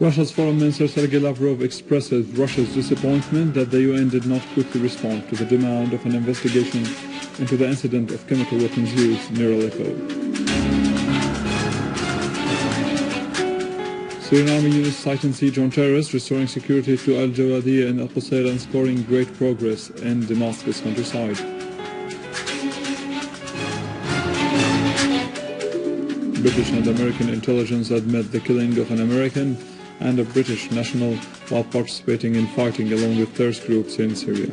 Russia's Foreign Minister Sergei Lavrov expresses Russia's disappointment that the UN did not quickly respond to the demand of an investigation into the incident of chemical weapons use near Aleppo. Syrian army units sight and siege on terrorists, restoring security to al-Dwailaa and al-Assad and scoring great progress in Damascus countryside. British and American intelligence admit the killing of an American and a British national while participating in fighting along with terrorist groups in Syria.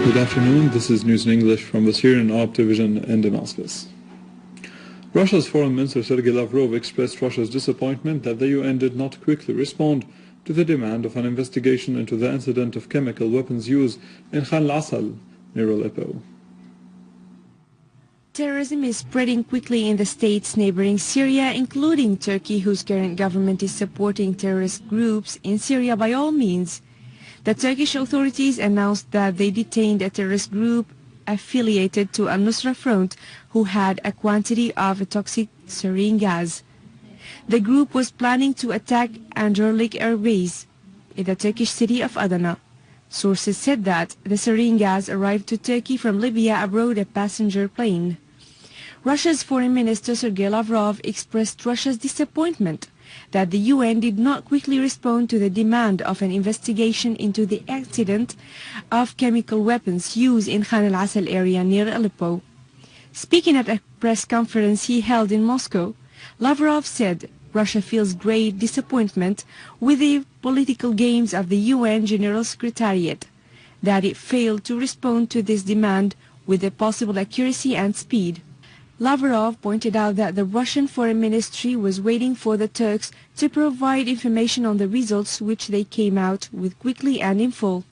Good afternoon, this is News in English from the Syrian Op division in Damascus. Russia's Foreign Minister Sergei Lavrov expressed Russia's disappointment that the UN did not quickly respond to the demand of an investigation into the incident of chemical weapons use in Khan al-Assad near Aleppo. Terrorism is spreading quickly in the states neighboring Syria, including Turkey, whose current government is supporting terrorist groups in Syria by all means. The Turkish authorities announced that they detained a terrorist group affiliated to al-Nusra front who had a quantity of a toxic Sarin gas. The group was planning to attack Anjarlik air base in the Turkish city of Adana. Sources said that the Sarin gas arrived to Turkey from Libya aboard a passenger plane. Russia's Foreign Minister Sergei Lavrov expressed Russia's disappointment that the UN did not quickly respond to the demand of an investigation into the accident of chemical weapons used in Khan al-Assad area near Aleppo. Speaking at a press conference he held in Moscow, Lavrov said Russia feels great disappointment with the political games of the UN General Secretariat, that it failed to respond to this demand with a possible accuracy and speed. Lavrov pointed out that the Russian Foreign Ministry was waiting for the Turks to provide information on the results, which they came out with quickly and in full.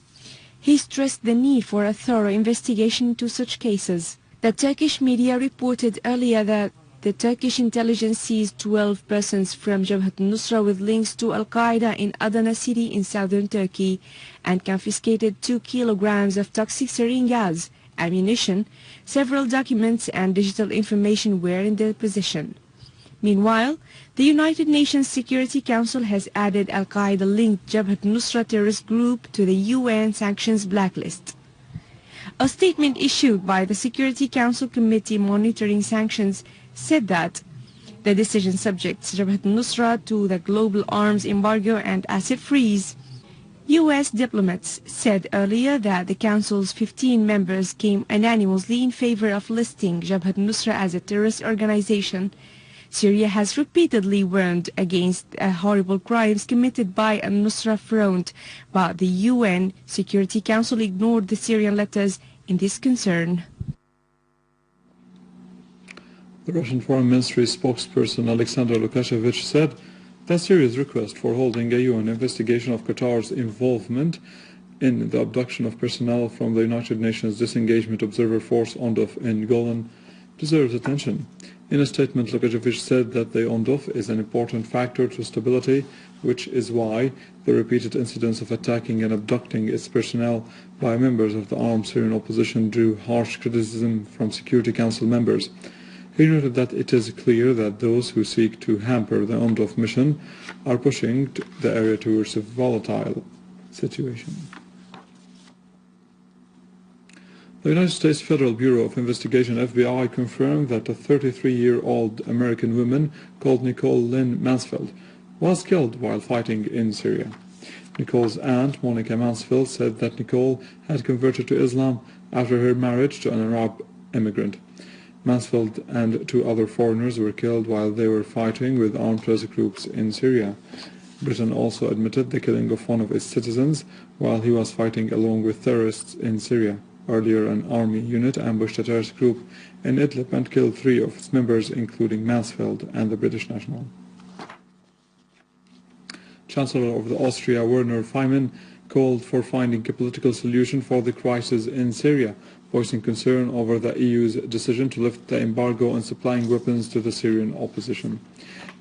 He stressed the need for a thorough investigation into such cases. The Turkish media reported earlier that the Turkish intelligence seized 12 persons from Jabhat al-Nusra with links to al-Qaeda in Adana city in southern Turkey and confiscated 2 kilograms of toxic sarin gas, ammunition, several documents and digital information were in their possession. Meanwhile, the United Nations Security Council has added al-Qaeda-linked Jabhat al-Nusra terrorist group to the UN Sanctions Blacklist. A statement issued by the Security Council Committee monitoring sanctions said that the decision subjects Jabhat al-Nusra to the global arms embargo and asset freeze. U.S. diplomats said earlier that the Council's 15 members came unanimously in favor of listing Jabhat al-Nusra as a terrorist organization. Syria has repeatedly warned against horrible crimes committed by al-Nusra front, but the UN Security Council ignored the Syrian letters in this concern. The Russian Foreign Ministry spokesperson Alexander Lukashevich said that Syria's request for holding a UN investigation of Qatar's involvement in the abduction of personnel from the United Nations Disengagement Observer Force UNDOF in Golan deserves attention. In a statement, Lukashevich said that the UNDOF is an important factor to stability, which is why the repeated incidents of attacking and abducting its personnel by members of the armed Syrian opposition drew harsh criticism from Security Council members. He noted that it is clear that those who seek to hamper the UNDOF mission are pushing the area towards a volatile situation. The United States Federal Bureau of Investigation, FBI, confirmed that a 33-year-old American woman called Nicole Lynn Mansfield was killed while fighting in Syria. Nicole's aunt, Monica Mansfield, said that Nicole had converted to Islam after her marriage to an Arab immigrant. Mansfield and 2 other foreigners were killed while they were fighting with armed terrorist groups in Syria. Britain also admitted the killing of one of its citizens while he was fighting along with terrorists in Syria. Earlier, an army unit ambushed a terrorist group in Idlib and killed 3 of its members, including Mansfield and the British national. Chancellor of Austria Werner Faymann called for finding a political solution for the crisis in Syria, voicing concern over the EU's decision to lift the embargo on supplying weapons to the Syrian opposition.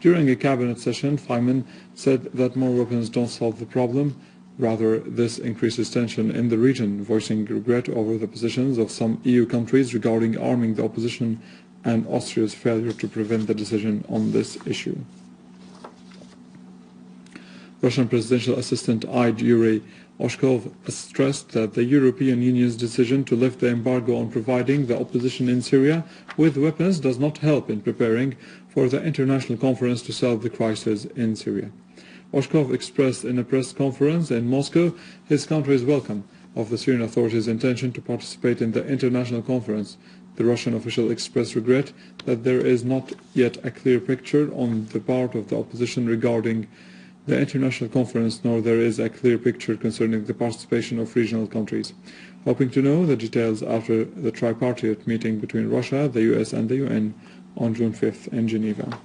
During a cabinet session, Feynman said that more weapons don't solve the problem. Rather, this increases tension in the region, voicing regret over the positions of some EU countries regarding arming the opposition and Austria's failure to prevent the decision on this issue. Russian presidential assistant Yuri Oshkov stressed that the European Union's decision to lift the embargo on providing the opposition in Syria with weapons does not help in preparing for the international conference to solve the crisis in Syria. Oshkov expressed in a press conference in Moscow his country's welcome of the Syrian authorities' intention to participate in the international conference. The Russian official expressed regret that there is not yet a clear picture on the part of the opposition regarding the international conference, nor there is a clear picture concerning the participation of regional countries. Hoping to know the details after the tripartite meeting between Russia, the US and the UN on June 5th in Geneva.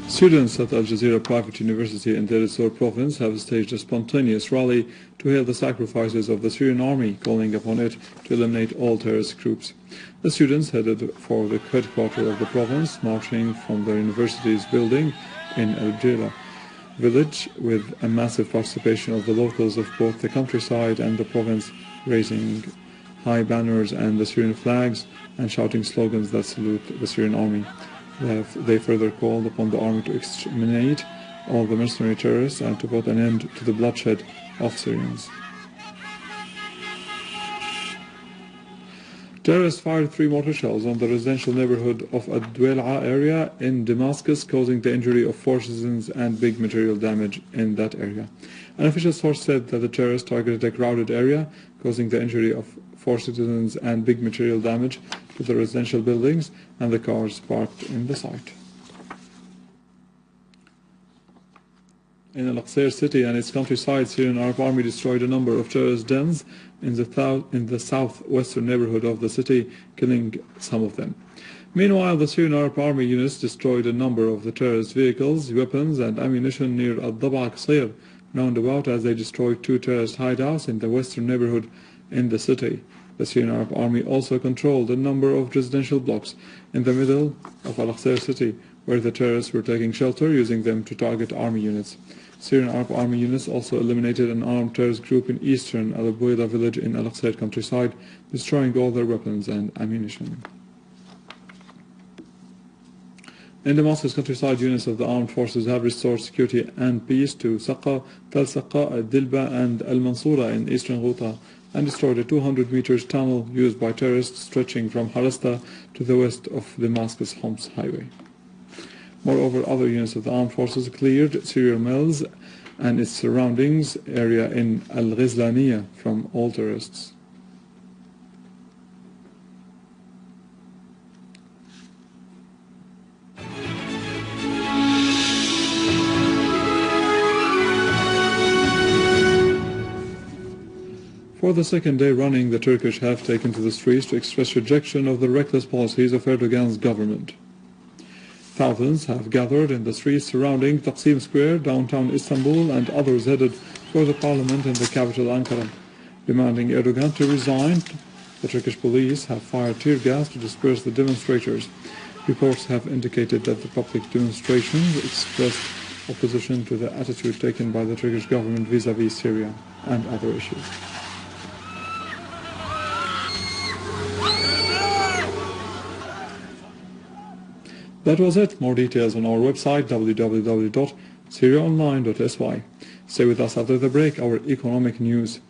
Students at Al Jazeera Private University in Deir ez-Zor province have staged a spontaneous rally to hail the sacrifices of the Syrian army, calling upon it to eliminate all terrorist groups. The students headed for the headquarters of the province, marching from the university's building in al-Dwailaa village, with a massive participation of the locals of both the countryside and the province, raising high banners and the Syrian flags and shouting slogans that salute the Syrian army. They further called upon the army to exterminate all the mercenary terrorists and to put an end to the bloodshed of Syrians. Terrorists fired 3 mortar shells on the residential neighborhood of al-Dwailaa area in Damascus, causing the injury of 4 citizens and big material damage in that area. An official source said that the terrorists targeted a crowded area, causing the injury of 4 citizens and big material damage to the residential buildings and the cars parked in the site. In al-Assad city and its countryside, Syrian Arab Army destroyed a number of terrorist dens in the southwestern neighborhood of the city, killing some of them. Meanwhile, the Syrian Arab Army units destroyed a number of the terrorist vehicles, weapons and ammunition near al-Dwailaa roundabout, as they destroyed 2 terrorist hideouts in the western neighborhood in the city. The Syrian Arab Army also controlled a number of residential blocks in the middle of al-Assad city, where the terrorists were taking shelter, using them to target army units. Syrian Arab Army units also eliminated an armed terrorist group in eastern al-Dwailaa village in al-Assad countryside, destroying all their weapons and ammunition. In Damascus countryside, units of the armed forces have restored security and peace to Saqqa, Tal Saqqa, al-Dilba and al-Mansura in eastern Ghouta, and destroyed a 200 meters tunnel used by terrorists stretching from Harasta to the west of Damascus-Homs highway. Moreover, other units of the armed forces cleared Syria Mills and its surroundings area in al-Ghizlaniya from all terrorists. For the second day running, the Turkish have taken to the streets to express rejection of the reckless policies of Erdogan's government. Thousands have gathered in the streets surrounding Taksim Square, downtown Istanbul, and others headed for the parliament in the capital Ankara, demanding Erdogan to resign. The Turkish police have fired tear gas to disperse the demonstrators. Reports have indicated that the public demonstrations expressed opposition to the attitude taken by the Turkish government vis-à-vis Syria and other issues. That was it. More details on our website www.syriaonline.sy. Stay with us after the break, our economic news.